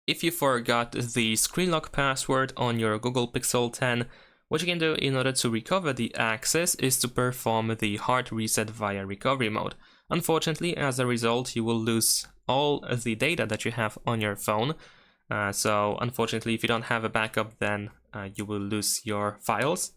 if you forgot the screen lock password on your Google Pixel 10, what you can do in order to recover the access is to perform the hard reset via recovery mode. Unfortunately, as a result, you will lose all of the data that you have on your phone. So unfortunately, if you don't have a backup, then you will lose your files.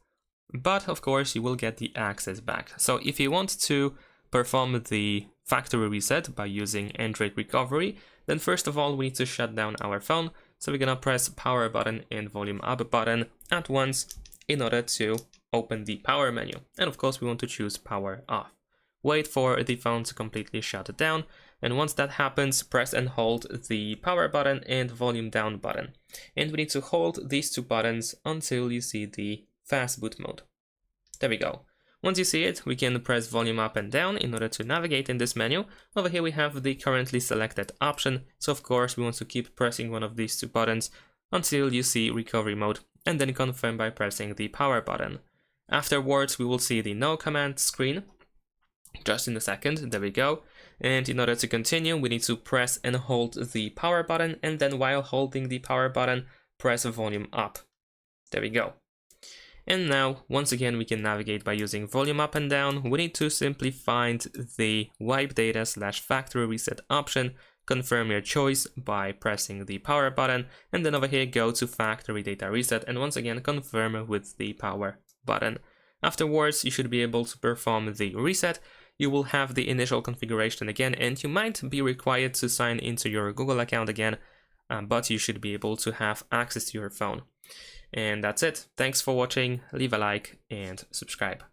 But of course, you will get the access back. So if you want to perform the factory reset by using Android recovery, then first of all, we need to shut down our phone. So we're gonna press power button and volume up button at once in order to open the power menu. And of course, we want to choose power off. Wait for the phone to completely shut down. And once that happens, press and hold the power button and volume down button. And we need to hold these two buttons until you see the fast boot mode. There we go. Once you see it, we can press volume up and down in order to navigate in this menu. Over here we have the currently selected option, so of course we want to keep pressing one of these two buttons until you see recovery mode, and then confirm by pressing the power button. Afterwards we will see the no command screen, just in a second, there we go. And in order to continue, we need to press and hold the power button, and then while holding the power button, press volume up. There we go. And now, once again, we can navigate by using volume up and down. We need to simply find the wipe data / factory reset option, confirm your choice by pressing the power button, and then over here go to factory data reset, and once again confirm with the power button. Afterwards, you should be able to perform the reset. You will have the initial configuration again, and you might be required to sign into your Google account again, but you should be able to have access to your phone. And that's it. Thanks for watching, leave a like and subscribe.